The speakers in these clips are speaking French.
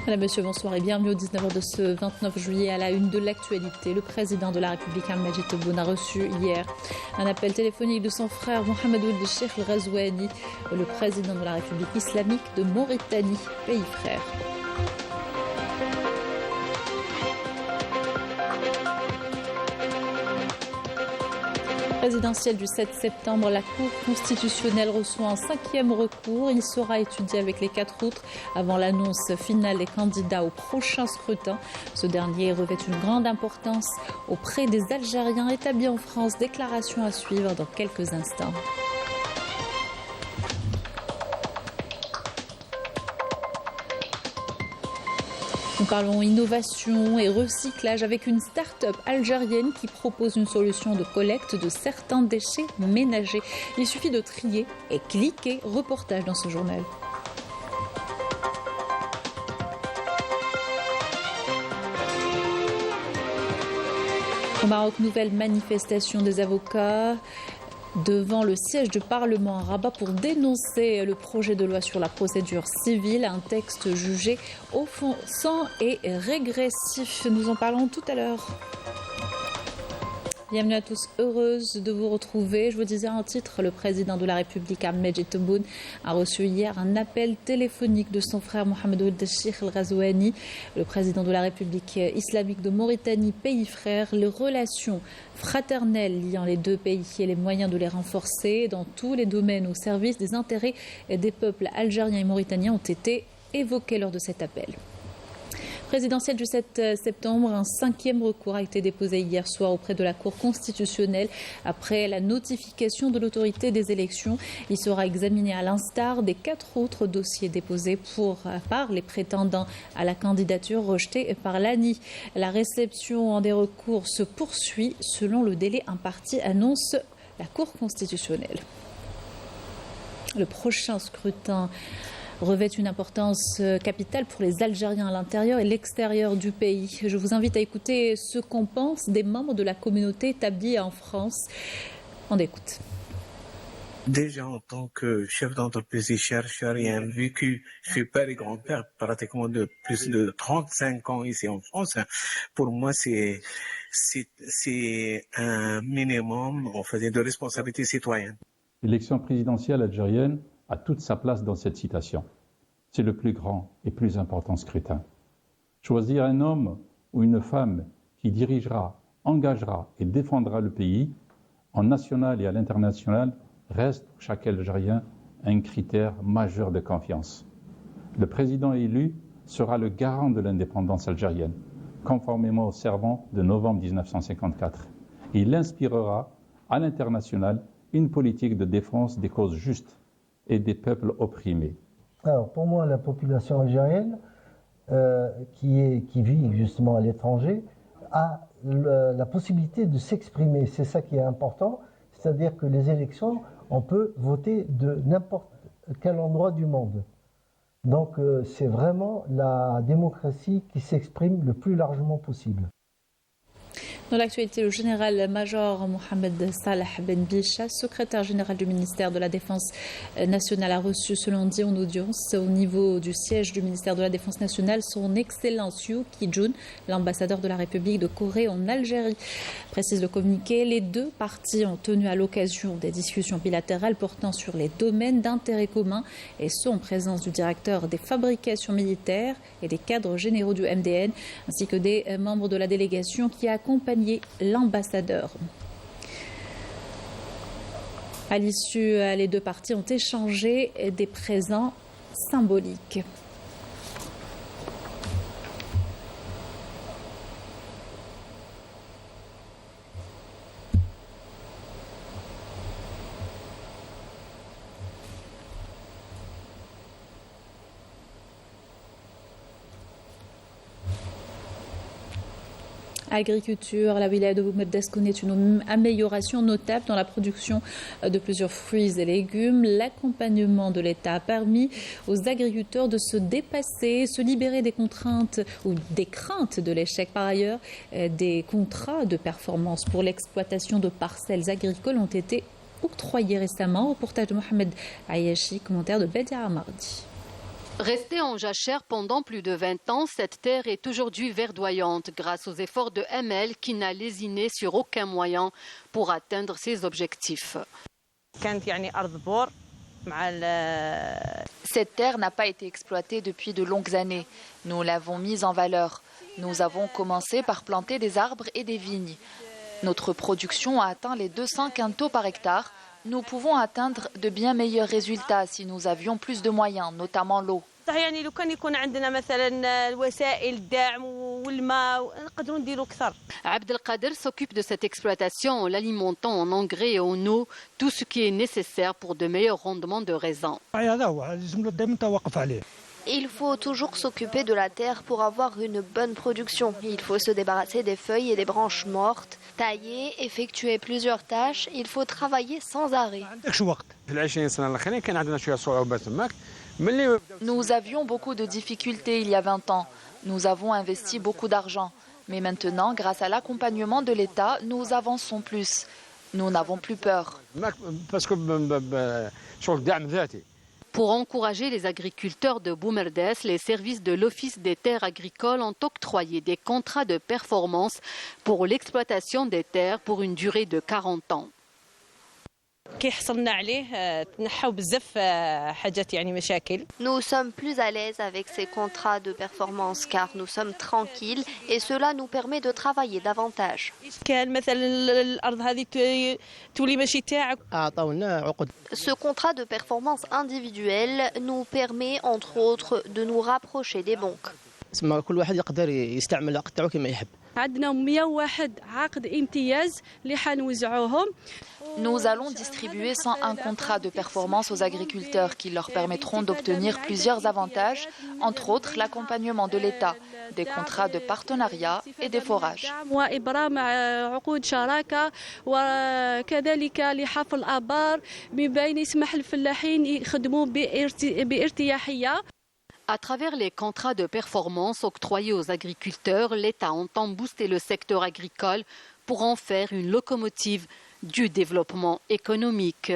Madame, Monsieur, bonsoir et bienvenue au 19h de ce 29 juillet à la une de l'actualité. Le président de la République, Al-Majid Tebboune, a reçu hier un appel téléphonique de son frère Mohamed Ould Cheikh Al-Ghazouani, le président de la République islamique de Mauritanie, pays frère. Présidentielle du 7 septembre, la Cour constitutionnelle reçoit un 5e recours. Il sera étudié avec les 4 autres avant l'annonce finale des candidats au prochain scrutin. Ce dernier revêt une grande importance auprès des Algériens établis en France. Déclaration à suivre dans quelques instants. Nous parlons innovation et recyclage avec une start-up algérienne qui propose une solution de collecte de certains déchets ménagers. Il suffit de trier et cliquer. Reportage dans ce journal. Au Maroc, nouvelle manifestation des avocats devant le siège du Parlement à Rabat pour dénoncer le projet de loi sur la procédure civile, un texte jugé offensant et régressif. Nous en parlons tout à l'heure. Bienvenue à tous, heureuse de vous retrouver. Je vous disais en titre, le président de la République, Al-Majid Tebboune, a reçu hier un appel téléphonique de son frère Mohamed Ould Cheikh Al-Ghazouani, le président de la République islamique de Mauritanie, pays frère. Les relations fraternelles liant les deux pays et les moyens de les renforcer dans tous les domaines au service des intérêts des peuples algériens et mauritaniens ont été évoqués lors de cet appel. Présidentielle du 7 septembre, un 5e recours a été déposé hier soir auprès de la Cour constitutionnelle après la notification de l'autorité des élections. Il sera examiné à l'instar des 4 autres dossiers déposés par les prétendants à la candidature rejetée par l'ANI. La réception des recours se poursuit selon le délai imparti, annonce la Cour constitutionnelle. Le prochain scrutin revêt une importance capitale pour les Algériens à l'intérieur et l'extérieur du pays. Je vous invite à écouter ce qu'en pensent des membres de la communauté établie en France. On écoute. Déjà, en tant que chef d'entreprise et chercheur et un vécu, je suis père et grand-père pratiquement de plus de 35 ans ici en France. Pour moi, c'est un minimum, de responsabilité citoyenne. L'élection présidentielle algérienne a toute sa place dans cette citation. C'est le plus grand et plus important scrutin. Choisir un homme ou une femme qui dirigera, engagera et défendra le pays, en national et à l'international, reste pour chaque Algérien un critère majeur de confiance. Le président élu sera le garant de l'indépendance algérienne, conformément au serment de novembre 1954. Il inspirera à l'international une politique de défense des causes justes et des peuples opprimés. Alors pour moi, la population algérienne qui vit justement à l'étranger a la possibilité de s'exprimer. C'est ça qui est important, c'est-à-dire que les élections, on peut voter de n'importe quel endroit du monde. Donc c'est vraiment la démocratie qui s'exprime le plus largement possible. Dans l'actualité, le général-major Mohamed Salah Ben Bicha, secrétaire général du ministère de la Défense nationale, a reçu ce lundi en audience au niveau du siège du ministère de la Défense nationale son Excellence Yu Ki-jun, l'ambassadeur de la République de Corée en Algérie. Précise le communiqué, les deux parties ont tenu à l'occasion des discussions bilatérales portant sur les domaines d'intérêt commun et ce en présence du directeur des fabrications militaires et des cadres généraux du MDN, ainsi que des membres de la délégation qui accompagnent l'ambassadeur. À l'issue, les deux parties ont échangé des présents symboliques. Agriculture, la wilaya de Boumedès connaît une amélioration notable dans la production de plusieurs fruits et légumes. L'accompagnement de l'État a permis aux agriculteurs de se dépasser, se libérer des contraintes ou des craintes de l'échec. Par ailleurs, des contrats de performance pour l'exploitation de parcelles agricoles ont été octroyés récemment. Reportage de Mohamed Ayashi, commentaire de Bedia Amardi. Restée en jachère pendant plus de 20 ans, cette terre est aujourd'hui verdoyante grâce aux efforts de ML qui n'a lésiné sur aucun moyen pour atteindre ses objectifs. Cette terre n'a pas été exploitée depuis de longues années. Nous l'avons mise en valeur. Nous avons commencé par planter des arbres et des vignes. Notre production a atteint les 200 quintaux par hectare. Nous pouvons atteindre de bien meilleurs résultats si nous avions plus de moyens, notamment l'eau. Abdelkader s'occupe de cette exploitation en l'alimentant en engrais et en eau, tout ce qui est nécessaire pour de meilleurs rendements de raisins. Il faut toujours s'occuper de la terre pour avoir une bonne production. Il faut se débarrasser des feuilles et des branches mortes, tailler, effectuer plusieurs tâches. Il faut travailler sans arrêt. Nous avions beaucoup de difficultés il y a 20 ans. Nous avons investi beaucoup d'argent. Mais maintenant, grâce à l'accompagnement de l'État, nous avançons plus. Nous n'avons plus peur. Pour encourager les agriculteurs de Boumerdes, les services de l'Office des terres agricoles ont octroyé des contrats de performance pour l'exploitation des terres pour une durée de 40 ans. Nous sommes plus à l'aise avec ces contrats de performance car nous sommes tranquilles et cela nous permet de travailler davantage. Ce contrat de performance individuelle nous permet entre autres de nous rapprocher des banques. Nous allons distribuer 101 contrats de performance aux agriculteurs qui leur permettront d'obtenir plusieurs avantages, entre autres l'accompagnement de l'État, des contrats de partenariat et des forages. À travers les contrats de performance octroyés aux agriculteurs, l'État entend booster le secteur agricole pour en faire une locomotive du développement économique.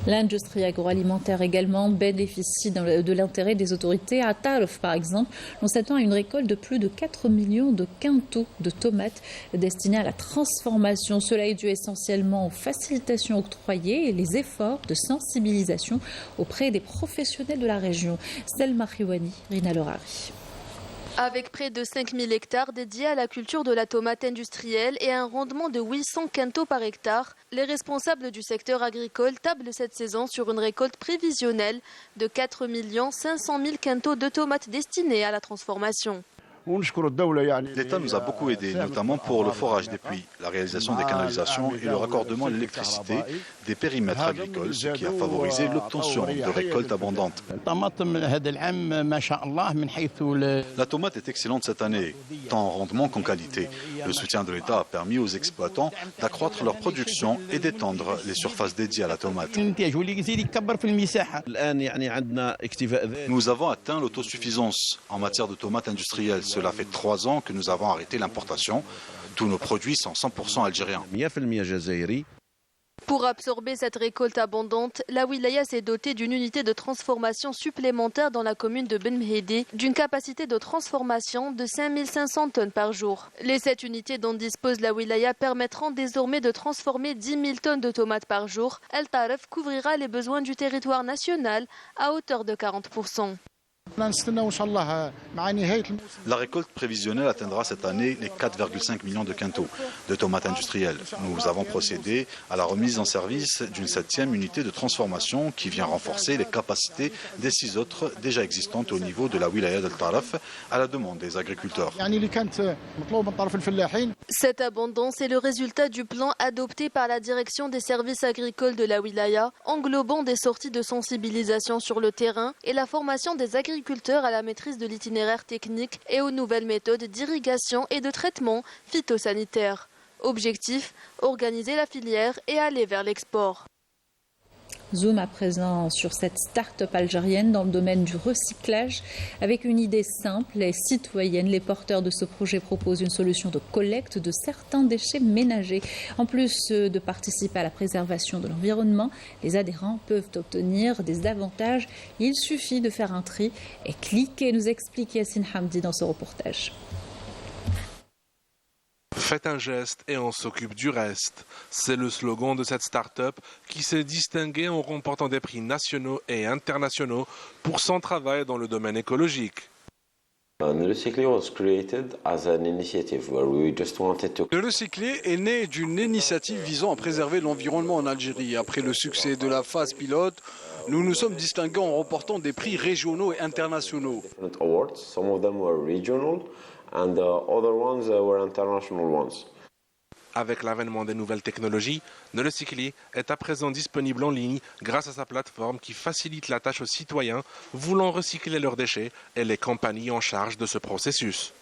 L'industrie agroalimentaire également bénéficie de l'intérêt des autorités. À Tarf, par exemple, on s'attend à une récolte de plus de 4 millions de quintaux de tomates destinées à la transformation. Cela est dû essentiellement aux facilitations octroyées et les efforts de sensibilisation auprès des professionnels de la région. Selma Khiwani, Rina Lorari. Avec près de 5000 hectares dédiés à la culture de la tomate industrielle et un rendement de 800 quintaux par hectare, les responsables du secteur agricole tablent cette saison sur une récolte prévisionnelle de 4 500 000 quintaux de tomates destinées à la transformation. L'État nous a beaucoup aidés, notamment pour le forage des puits, la réalisation des canalisations et le raccordement à l'électricité des périmètres agricoles, ce qui a favorisé l'obtention de récoltes abondantes. La tomate est excellente cette année, tant en rendement qu'en qualité. Le soutien de l'État a permis aux exploitants d'accroître leur production et d'étendre les surfaces dédiées à la tomate. Nous avons atteint l'autosuffisance en matière de tomates industrielles. Cela fait 3 ans que nous avons arrêté l'importation. Tous nos produits sont 100% algériens. Pour absorber cette récolte abondante, la wilaya s'est dotée d'une unité de transformation supplémentaire dans la commune de Ben Mhidi, d'une capacité de transformation de 5500 tonnes par jour. Les 7 unités dont dispose la wilaya permettront désormais de transformer 10 000 tonnes de tomates par jour. El Taref couvrira les besoins du territoire national à hauteur de 40%. La récolte prévisionnelle atteindra cette année les 4,5 millions de quintaux de tomates industrielles. Nous avons procédé à la remise en service d'une 7e unité de transformation qui vient renforcer les capacités des 6 autres déjà existantes au niveau de la wilaya d'El Taref à la demande des agriculteurs. Cette abondance est le résultat du plan adopté par la direction des services agricoles de la wilaya, englobant des sorties de sensibilisation sur le terrain et la formation des agriculteurs à la maîtrise de l'itinéraire technique et aux nouvelles méthodes d'irrigation et de traitement phytosanitaire. Objectif, organiser la filière et aller vers l'export. Zoom à présent sur cette start-up algérienne dans le domaine du recyclage. Avec une idée simple et citoyenne, les porteurs de ce projet proposent une solution de collecte de certains déchets ménagers. En plus de participer à la préservation de l'environnement, les adhérents peuvent obtenir des avantages. Il suffit de faire un tri et cliquer, nous explique Yassine Hamdi dans ce reportage. Faites un geste et on s'occupe du reste. C'est le slogan de cette start-up qui s'est distinguée en remportant des prix nationaux et internationaux pour son travail dans le domaine écologique. Le recycler est né d'une initiative visant à préserver l'environnement en Algérie. Après le succès de la phase pilote, nous nous sommes distingués en remportant des prix régionaux et internationaux. Avec l'avènement des nouvelles technologies, le recycler est à présent disponible en ligne grâce à sa plateforme qui facilite la tâche aux citoyens voulant recycler leurs déchets et les compagnies en charge de ce processus.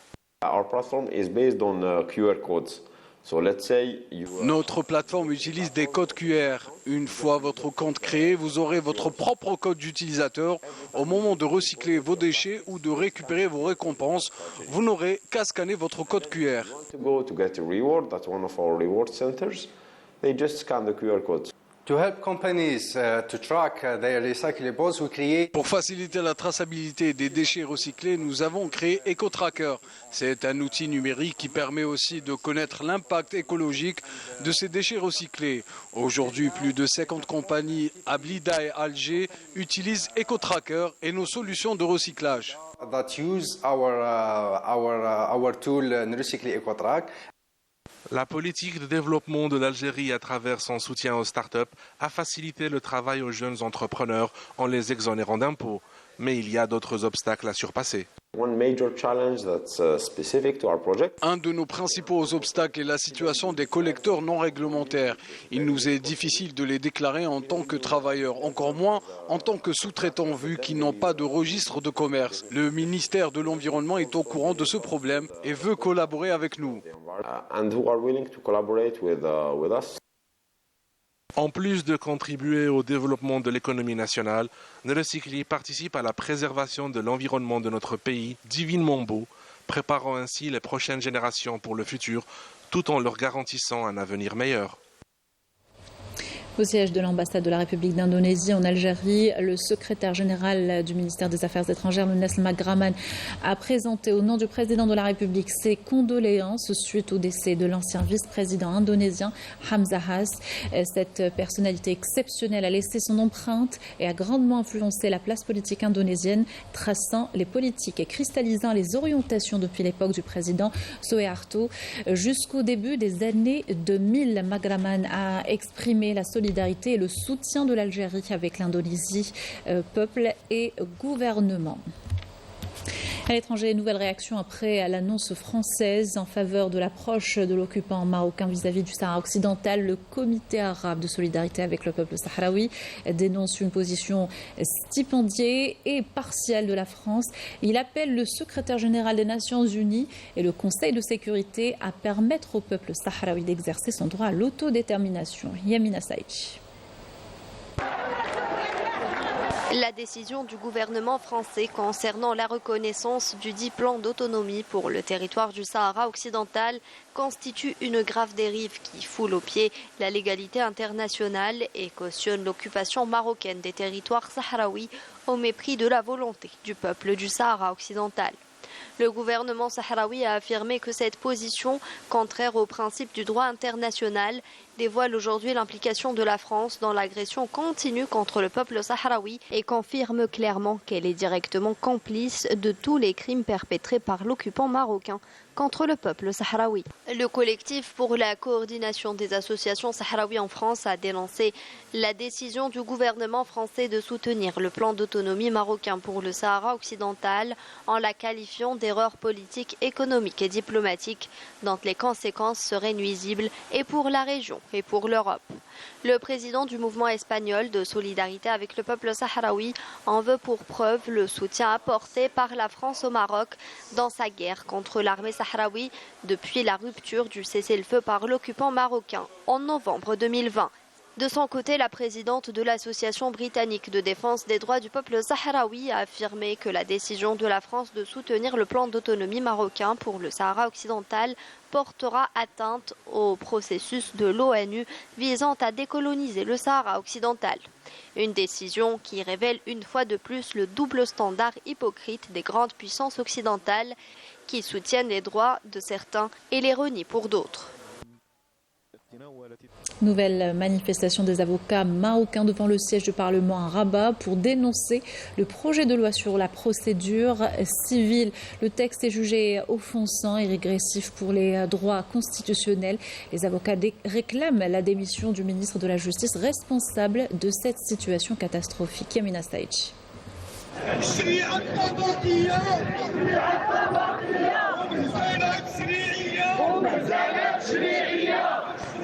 Notre plateforme utilise des codes QR. Une fois votre compte créé, vous aurez votre propre code d'utilisateur. Au moment de recycler vos déchets ou de récupérer vos récompenses, vous n'aurez qu'à scanner votre code QR. Pour faciliter la traçabilité des déchets recyclés, nous avons créé EcoTracker. C'est un outil numérique qui permet aussi de connaître l'impact écologique de ces déchets recyclés. Aujourd'hui, plus de 50 compagnies à Blida et Alger utilisent EcoTracker et nos solutions de recyclage. La politique de développement de l'Algérie à travers son soutien aux startups a facilité le travail aux jeunes entrepreneurs en les exonérant d'impôts. Mais il y a d'autres obstacles à surpasser. Un de nos principaux obstacles est la situation des collecteurs non réglementaires. Il nous est difficile de les déclarer en tant que travailleurs, encore moins en tant que sous-traitants vu qu'ils n'ont pas de registre de commerce. Le ministère de l'Environnement est au courant de ce problème et veut collaborer avec nous. En plus de contribuer au développement de l'économie nationale, le recycler participe à la préservation de l'environnement de notre pays divinement beau, préparant ainsi les prochaines générations pour le futur, tout en leur garantissant un avenir meilleur. Au siège de l'ambassade de la République d'Indonésie en Algérie, le secrétaire général du ministère des Affaires étrangères, Lunas Magraman, a présenté au nom du président de la République ses condoléances suite au décès de l'ancien vice-président indonésien Hamzah Has. Cette personnalité exceptionnelle a laissé son empreinte et a grandement influencé la place politique indonésienne, traçant les politiques et cristallisant les orientations depuis l'époque du président Suharto. Jusqu'au début des années 2000, Magraman a exprimé la solidarité et le soutien de l'Algérie avec l'Indonésie, peuple et gouvernement. À l'étranger, nouvelle réaction après l'annonce française en faveur de l'approche de l'occupant marocain vis-à-vis du Sahara occidental. Le comité arabe de solidarité avec le peuple sahraoui dénonce une position stipendiée et partielle de la France. Il appelle le secrétaire général des Nations Unies et le Conseil de sécurité à permettre au peuple sahraoui d'exercer son droit à l'autodétermination. Yamina Saïchi. La décision du gouvernement français concernant la reconnaissance du dit plan d'autonomie pour le territoire du Sahara occidental constitue une grave dérive qui foule aux pieds la légalité internationale et cautionne l'occupation marocaine des territoires sahraouis au mépris de la volonté du peuple du Sahara occidental. Le gouvernement sahraoui a affirmé que cette position, contraire aux principes du droit international, dévoile aujourd'hui l'implication de la France dans l'agression continue contre le peuple sahraoui et confirme clairement qu'elle est directement complice de tous les crimes perpétrés par l'occupant marocain contre le peuple sahraoui. Le collectif pour la coordination des associations sahraouies en France a dénoncé la décision du gouvernement français de soutenir le plan d'autonomie marocain pour le Sahara occidental en la qualifiant d'erreur politique, économique et diplomatique dont les conséquences seraient nuisibles et pour la région et pour l'Europe. Le président du mouvement espagnol de solidarité avec le peuple sahraoui en veut pour preuve le soutien apporté par la France au Maroc dans sa guerre contre l'armée sahraoui depuis la rupture du cessez-le-feu par l'occupant marocain en novembre 2020. De son côté, la présidente de l'Association britannique de défense des droits du peuple sahraoui a affirmé que la décision de la France de soutenir le plan d'autonomie marocain pour le Sahara occidental portera atteinte au processus de l'ONU visant à décoloniser le Sahara occidental. Une décision qui révèle une fois de plus le double standard hypocrite des grandes puissances occidentales qui soutiennent les droits de certains et les renient pour d'autres. Nouvelle manifestation des avocats marocains devant le siège du Parlement à Rabat pour dénoncer le projet de loi sur la procédure civile. Le texte est jugé offensant et régressif pour les droits constitutionnels. Les avocats réclament la démission du ministre de la Justice responsable de cette situation catastrophique. Yamina Staïchi.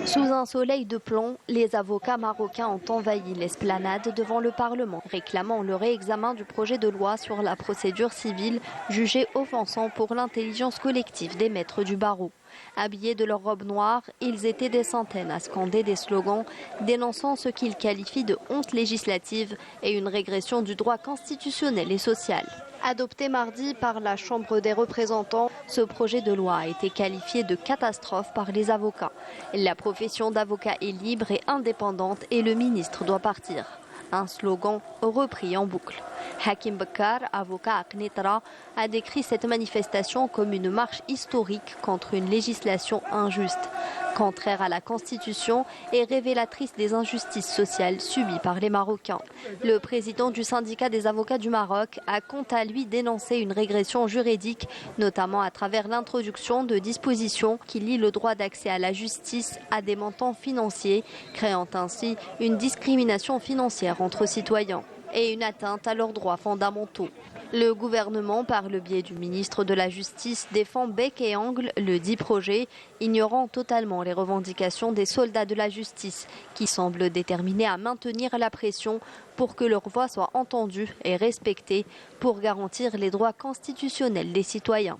Sous un soleil de plomb, les avocats marocains ont envahi l'esplanade devant le Parlement, réclamant le réexamen du projet de loi sur la procédure civile, jugé offensant pour l'intelligence collective des maîtres du barreau. Habillés de leurs robes noires, ils étaient des centaines à scander des slogans dénonçant ce qu'ils qualifient de honte législative et une régression du droit constitutionnel et social. Adopté mardi par la Chambre des représentants, ce projet de loi a été qualifié de catastrophe par les avocats. La profession d'avocat est libre et indépendante et le ministre doit partir. Un slogan repris en boucle. Hakim Bakar, avocat à Knitra, a décrit cette manifestation comme une marche historique contre une législation injuste, contraire à la Constitution et révélatrice des injustices sociales subies par les Marocains. Le président du syndicat des avocats du Maroc a quant à lui dénoncé une régression juridique, notamment à travers l'introduction de dispositions qui lient le droit d'accès à la justice à des montants financiers, créant ainsi une discrimination financière entre citoyens et une atteinte à leurs droits fondamentaux. Le gouvernement, par le biais du ministre de la Justice, défend bec et ongle le dit projet, ignorant totalement les revendications des soldats de la justice, qui semblent déterminés à maintenir la pression pour que leur voix soit entendue et respectée pour garantir les droits constitutionnels des citoyens.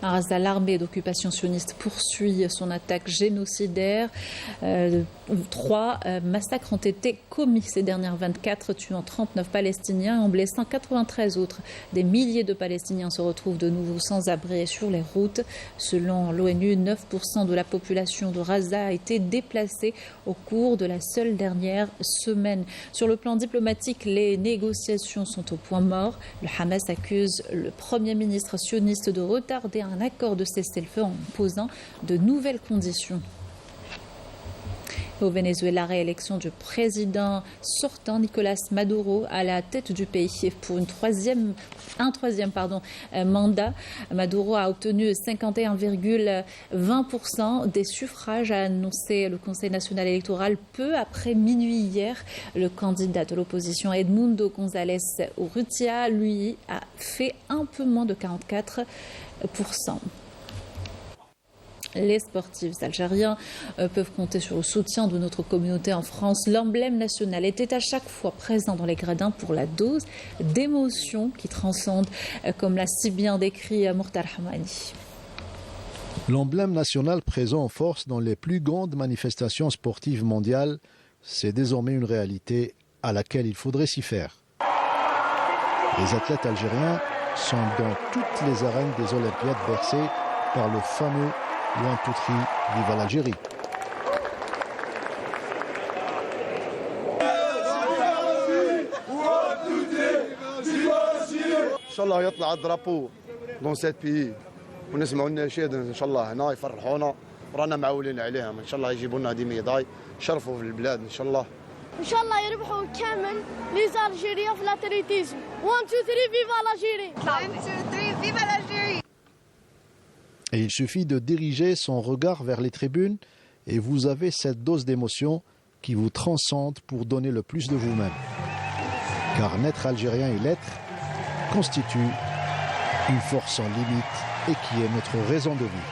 À Gaza, l'armée d'occupation sioniste poursuit son attaque génocidaire. 3 massacres ont été commis ces dernières 24, tuant 39 Palestiniens et en blessant 93 autres. Des milliers de Palestiniens se retrouvent de nouveau sans abri sur les routes. Selon l'ONU, 9% de la population de Gaza a été déplacée au cours de la seule dernière semaine. Sur le plan diplomatique, les négociations sont au point mort. Le Hamas accuse le Premier ministre sioniste de retarder un accord de cessez-le-feu en posant de nouvelles conditions. Au Venezuela, réélection du président sortant Nicolás Maduro à la tête du pays pour un troisième mandat. Maduro a obtenu 51,20% des suffrages, a annoncé le Conseil national électoral peu après minuit hier. Le candidat de l'opposition Edmundo González Urrutia, lui, a fait un peu moins de 44%. Les sportifs algériens peuvent compter sur le soutien de notre communauté en France. L'emblème national était à chaque fois présent dans les gradins pour la dose d'émotion qui transcende, comme l'a si bien décrit Mourtar Hamani. L'emblème national présent en force dans les plus grandes manifestations sportives mondiales, c'est désormais une réalité à laquelle il faudrait s'y faire. Les athlètes algériens sont dans toutes les arènes des Olympiades bercées par le fameux Loin Toutri, vive l'Algérie. Inch'Allah يطلع الدرابو dans cet pays ونسمعوا النشيد ان شاء الله هنا يفرحونا ورانا معولين عليهم ان شاء الله يجيبوا لنا دي ميداي يشرفوا في البلاد ان شاء الله. ان شاء الله يربحوا كامل لي زالجيريا في لاتريتيزم. 1 2 3 فيفا l'Algérie. 1 2 3 viva l'Algérie. Et il suffit de diriger son regard vers les tribunes et vous avez cette dose d'émotion qui vous transcende pour donner le plus de vous-même. Car naître algérien et l'être constitue une force sans limite et qui est notre raison de vivre.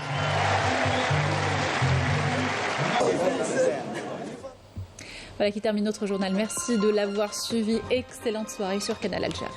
Voilà qui termine notre journal. Merci de l'avoir suivi. Excellente soirée sur Canal Algérie.